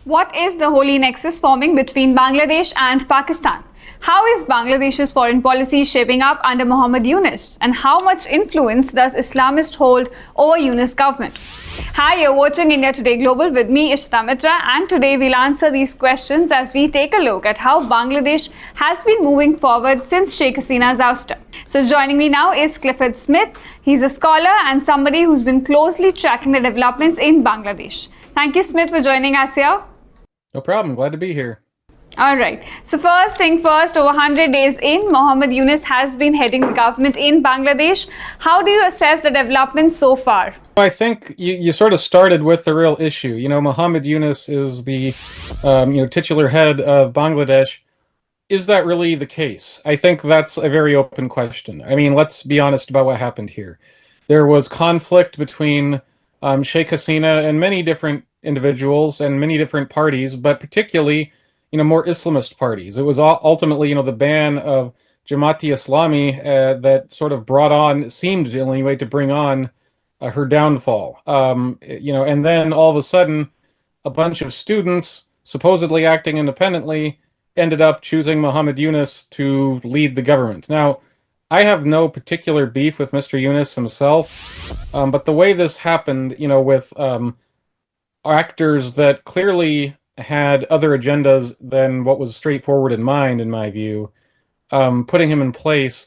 What is the holy nexus forming between Bangladesh and Pakistan? How is Bangladesh's foreign policy shaping up under Muhammad Yunus? And how much influence does Islamist hold over Yunus government? Hi, you're watching India Today Global with me, Ishita Mitra, and today we'll answer these questions as we take a look at how Bangladesh has been moving forward since Sheikh Hasina's ouster. So joining me now is Clifford Smith. He's a scholar and somebody who's been closely tracking the developments in Bangladesh. Thank you, Smith, for joining us here. No problem. Glad to be here. All right. So first thing first, over 100 days in, Muhammad Yunus has been heading the government in Bangladesh. How do you assess the developments so far? I think you sort of started with the real issue. Muhammad Yunus is the titular head of Bangladesh. Is that really the case? I think that's a very open question. I mean, let's be honest about what happened here. There was conflict between Sheikh Hasina and many different individuals and many different parties, but particularly, more Islamist parties. It was ultimately, the ban of Jamaat-e-Islami that sort of seemed anyway to bring on her downfall. And then all of a sudden, a bunch of students, supposedly acting independently, ended up choosing Muhammad Yunus to lead the government. Now, I have no particular beef with Mr. Yunus himself, but the way this happened, with actors that clearly had other agendas than what was straightforward in mind, in my view, putting him in place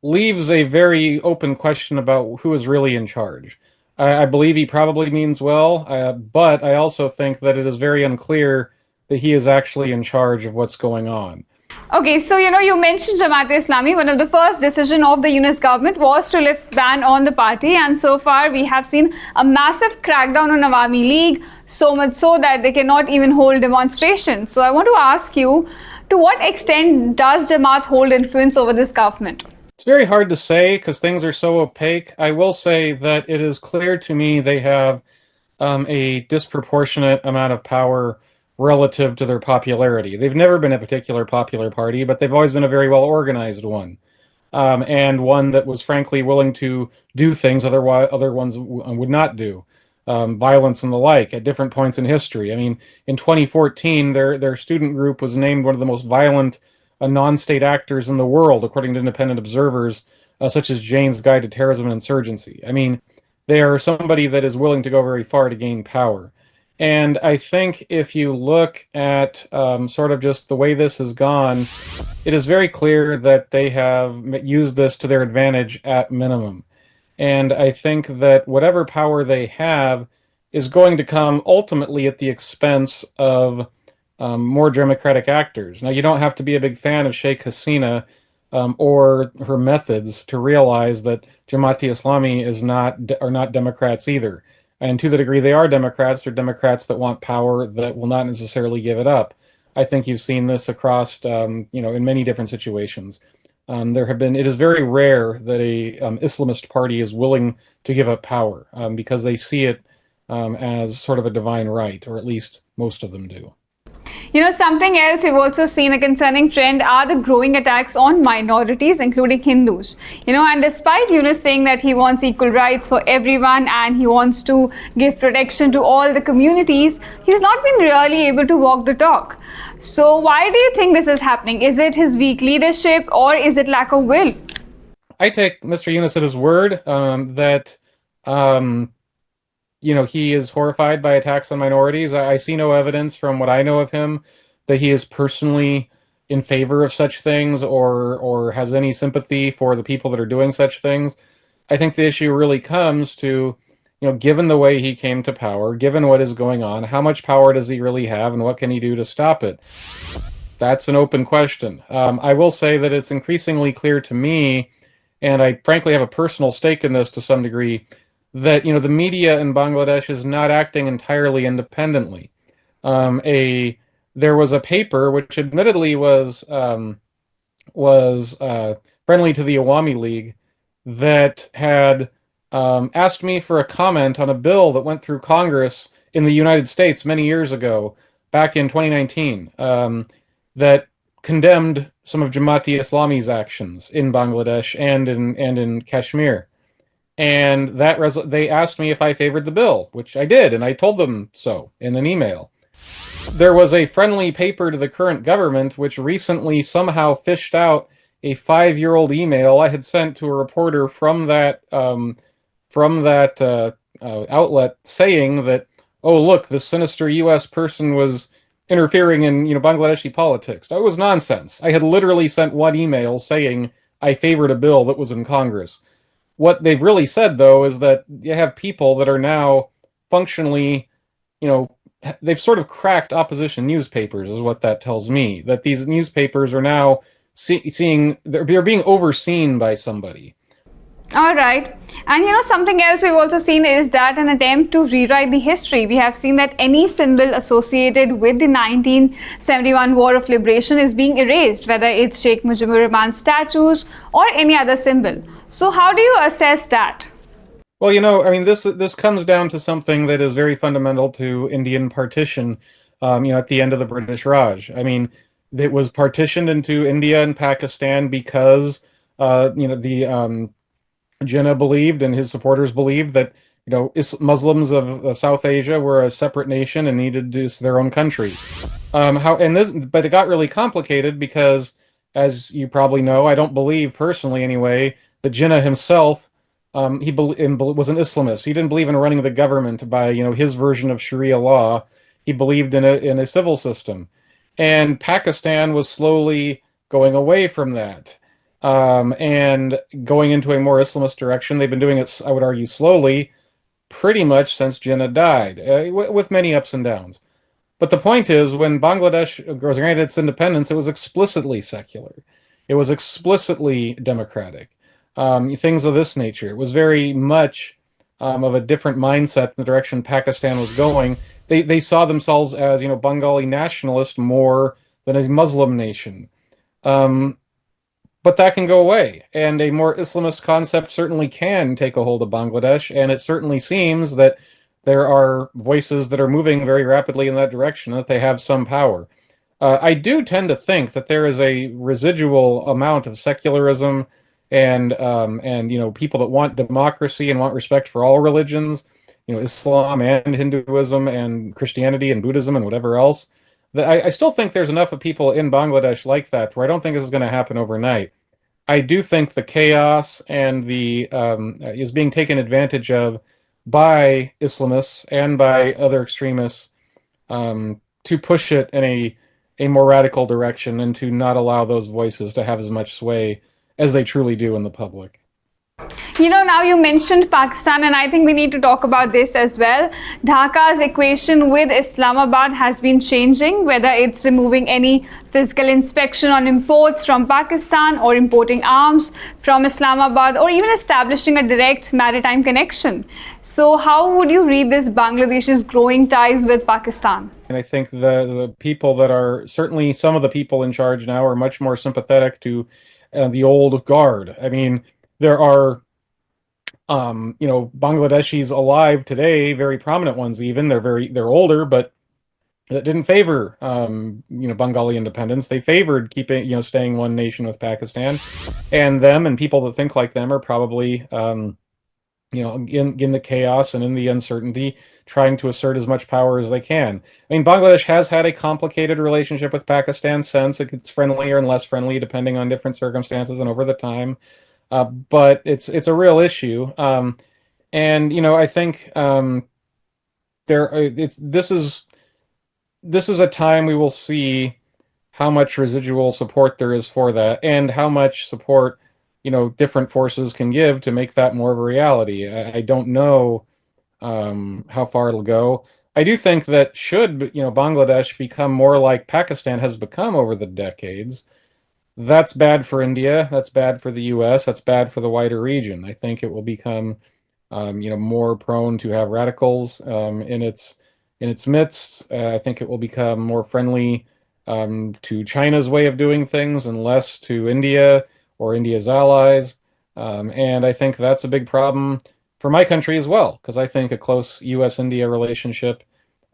leaves a very open question about who is really in charge. I believe he probably means well, but I also think that it is very unclear that he is actually in charge of what's going on. Okay, so you mentioned Jamaat-e-Islami. One of the first decisions of the Yunus government was to lift ban on the party, and so far we have seen a massive crackdown on Awami League, so much so that they cannot even hold demonstrations. So I want to ask you, to what extent does Jamaat hold influence over this government? It's very hard to say because things are so opaque. I will say that it is clear to me they have a disproportionate amount of power relative to their popularity. They've never been a particular popular party, but they've always been a very well-organized one, and one that was frankly willing to do things other ones would not do, violence and the like, at different points in history. I mean, in 2014, their student group was named one of the most violent non-state actors in the world, according to independent observers, such as Jane's Guide to Terrorism and Insurgency. I mean, they are somebody that is willing to go very far to gain power. And I think if you look at sort of just the way this has gone, it is very clear that they have used this to their advantage at minimum. And I think that whatever power they have is going to come ultimately at the expense of more democratic actors. Now, you don't have to be a big fan of Sheikh Hasina or her methods to realize that Jamaat-e-Islami are not Democrats either. And to the degree they are Democrats, they're Democrats that want power that will not necessarily give it up. I think you've seen this across, in many different situations. It is very rare that a Islamist party is willing to give up power because they see it as sort of a divine right, or at least most of them do. Something else we've also seen a concerning trend are the growing attacks on minorities, including Hindus. And despite Yunus saying that he wants equal rights for everyone and he wants to give protection to all the communities, he's not been really able to walk the talk. So why do you think this is happening? Is it his weak leadership or is it lack of will? I take Mr. Yunus at his word that he is horrified by attacks on minorities. I see no evidence from what I know of him that he is personally in favor of such things or has any sympathy for the people that are doing such things. I think the issue really comes to, given the way he came to power, given what is going on, how much power does he really have and what can he do to stop it? That's an open question. I will say that it's increasingly clear to me, and I frankly have a personal stake in this to some degree, that the media in Bangladesh is not acting entirely independently. There was a paper which admittedly was friendly to the Awami League that had asked me for a comment on a bill that went through Congress in the United States many years ago, back in 2019, that condemned some of Jamaat-e-Islami's actions in Bangladesh and in Kashmir. And they asked me if I favored the bill, which I did, and I told them so in an email. there was a friendly paper to the current government which recently somehow fished out a 5-year-old email I had sent to a reporter from that outlet saying that, oh look, this sinister U.S. person was interfering in Bangladeshi politics. That was nonsense. I had literally sent one email saying I favored a bill that was in Congress. What they've really said, though, is that you have people that are now functionally, they've sort of cracked opposition newspapers, is what that tells me. That these newspapers are now they're being overseen by somebody. All right. And something else we've also seen is that an attempt to rewrite the history. We have seen that any symbol associated with the 1971 War of Liberation is being erased, whether it's Sheikh Mujibur Rahman's statues or any other symbol. So how do you assess that? Well, this comes down to something that is very fundamental to Indian partition, at the end of the British Raj. I mean, it was partitioned into India and Pakistan because, the Jinnah believed and his supporters believed that Muslims of South Asia were a separate nation and needed to do their own country. But it got really complicated because, as you probably know, I don't believe personally anyway, that Jinnah himself was an Islamist. He didn't believe in running the government by his version of Sharia law. He believed in a civil system, and Pakistan was slowly going away from that. And going into a more Islamist direction. They've been doing it, I would argue, slowly, pretty much since Jinnah died, with many ups and downs. But the point is, when Bangladesh was granted its independence, it was explicitly secular. It was explicitly democratic. Things of this nature. It was very much of a different mindset in the direction Pakistan was going. They saw themselves as, Bengali nationalist more than a Muslim nation. But that can go away, and a more Islamist concept certainly can take a hold of Bangladesh, and it certainly seems that there are voices that are moving very rapidly in that direction, that they have some power. I do tend to think that there is a residual amount of secularism and people that want democracy and want respect for all religions, Islam and Hinduism and Christianity and Buddhism and whatever else. I still think there's enough of people in Bangladesh like that where I don't think this is going to happen overnight. I do think the chaos and is being taken advantage of by Islamists and by other extremists to push it in a more radical direction and to not allow those voices to have as much sway as they truly do in the public. Now you mentioned Pakistan, and I think we need to talk about this as well. Dhaka's equation with Islamabad has been changing, whether it's removing any physical inspection on imports from Pakistan or importing arms from Islamabad or even establishing a direct maritime connection. So how would you read this Bangladesh's growing ties with Pakistan? And I think the people that are, certainly some of the people in charge now are much more sympathetic to the old guard. I mean, there are, Bangladeshis alive today, very prominent ones even. They're older, but that didn't favor, Bengali independence. They favored staying one nation with Pakistan, and them and people that think like them are probably, in the chaos and in the uncertainty, trying to assert as much power as they can. I mean, Bangladesh has had a complicated relationship with Pakistan since. It gets friendlier and less friendly depending on different circumstances and over the time. But it's a real issue, and I think this is a time we will see how much residual support there is for that, and how much support different forces can give to make that more of a reality. I don't know how far it'll go. I do think that should Bangladesh become more like Pakistan has become over the decades, that's bad for India, that's bad for the U.S., that's bad for the wider region. I think it will become, more prone to have radicals in its midst. I think it will become more friendly to China's way of doing things and less to India or India's allies. And I think that's a big problem for my country as well, because I think a close U.S.-India relationship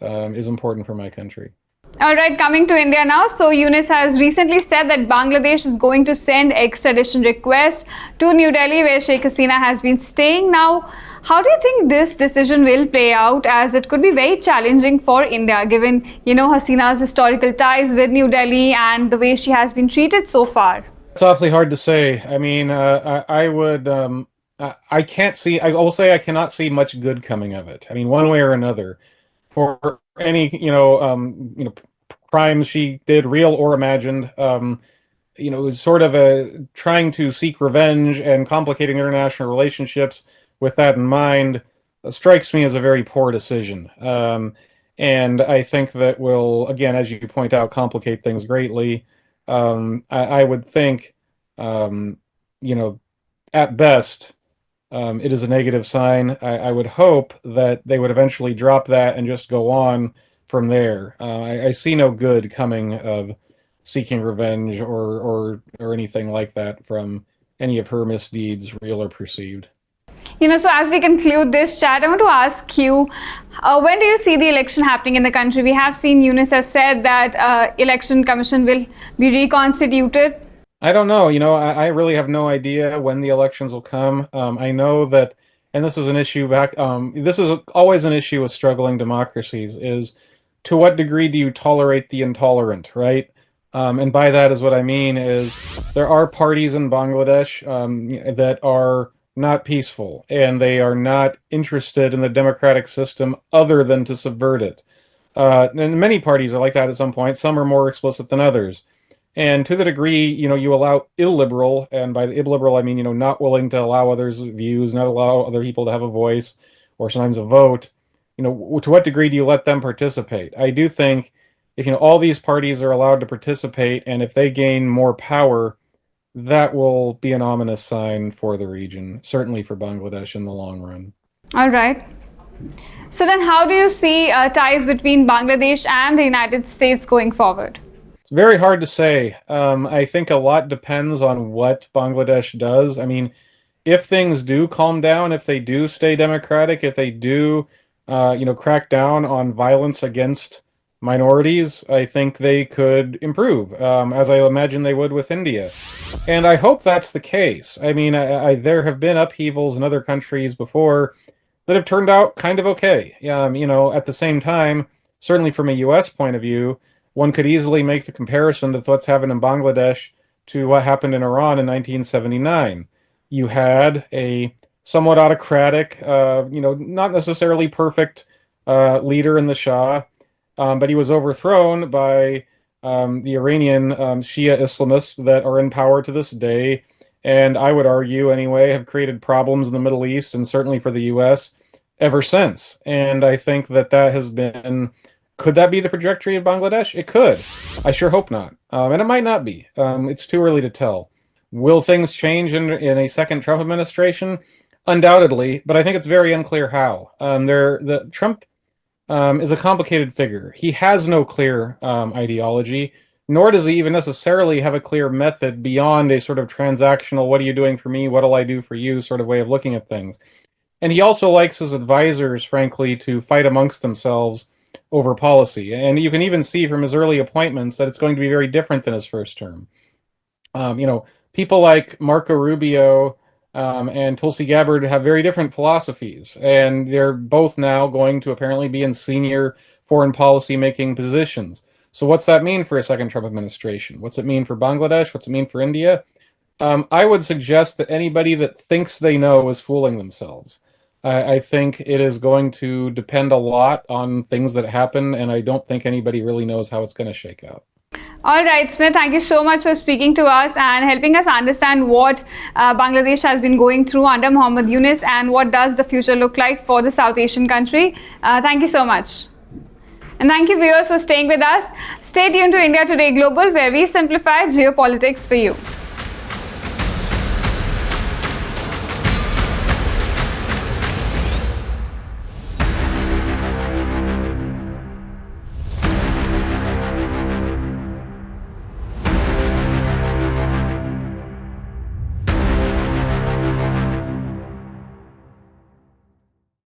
is important for my country. All right, coming to India now. So Yunus has recently said that Bangladesh is going to send extradition requests to New Delhi, where Sheikh Hasina has been staying now. How do you think this decision will play out, as it could be very challenging for India, given, Hasina's historical ties with New Delhi and the way she has been treated so far? It's awfully hard to say. I mean, I would, I can't see, I will say I cannot see much good coming of it. I mean, one way or another, for any, crimes she did, real or imagined, it was sort of trying to seek revenge and complicating international relationships with that in mind, strikes me as a very poor decision. And I think that will, again, as you point out, complicate things greatly. I would think, at best, it is a negative sign. I would hope that they would eventually drop that and just go on from there. I see no good coming of seeking revenge or anything like that from any of her misdeeds, real or perceived. So as we conclude this chat, I want to ask you, when do you see the election happening in the country? We have seen Yunus has said that election commission will be reconstituted. I don't know. I really have no idea when the elections will come. I know that, and this is an issue this is always an issue with struggling democracies, is to what degree do you tolerate the intolerant, right? And by that is what I mean is there are parties in Bangladesh that are not peaceful, and they are not interested in the democratic system other than to subvert it. And many parties are like that at some point. Some are more explicit than others. And to the degree, you allow illiberal, and by the illiberal I mean, not willing to allow others' views, not allow other people to have a voice or sometimes a vote, to what degree do you let them participate? I do think if, all these parties are allowed to participate, and if they gain more power, that will be an ominous sign for the region, certainly for Bangladesh in the long run. All right. So then how do you see ties between Bangladesh and the United States going forward? It's very hard to say. I think a lot depends on what Bangladesh does. I mean, if things do calm down, if they do stay democratic, if they do, crack down on violence against minorities, I think they could improve, as I imagine they would with India. And I hope that's the case. I mean, there have been upheavals in other countries before that have turned out kind of okay. At the same time, certainly from a U.S. point of view, one could easily make the comparison to what's happened in Bangladesh to what happened in Iran in 1979. You had a somewhat autocratic, not necessarily perfect leader in the Shah, but he was overthrown by the Iranian Shia Islamists that are in power to this day, and I would argue anyway have created problems in the Middle East and certainly for the U.S. ever since. And I think that has been, could that be the trajectory of Bangladesh? It could. I sure hope not. And it might not be. It's too early to tell. Will things change in a second Trump administration? Undoubtedly, but I think it's very unclear how. Trump is a complicated figure. He has no clear ideology, nor does he even necessarily have a clear method beyond a sort of transactional, what are you doing for me, what'll I do for you sort of way of looking at things. And he also likes his advisors, frankly, to fight amongst themselves over policy. And you can even see from his early appointments that it's going to be very different than his first term. People like Marco Rubio and Tulsi Gabbard have very different philosophies, and they're both now going to apparently be in senior foreign policy making positions. So what's that mean for a second Trump administration? What's it mean for Bangladesh? What's it mean for India? I would suggest that anybody that thinks they know is fooling themselves. I think it is going to depend a lot on things that happen, and I don't think anybody really knows how it's going to shake out. All right, Smith, thank you so much for speaking to us and helping us understand what Bangladesh has been going through under Muhammad Yunus and what does the future look like for the South Asian country. Thank you so much. And thank you, viewers, for staying with us. Stay tuned to India Today Global, where we simplify geopolitics for you.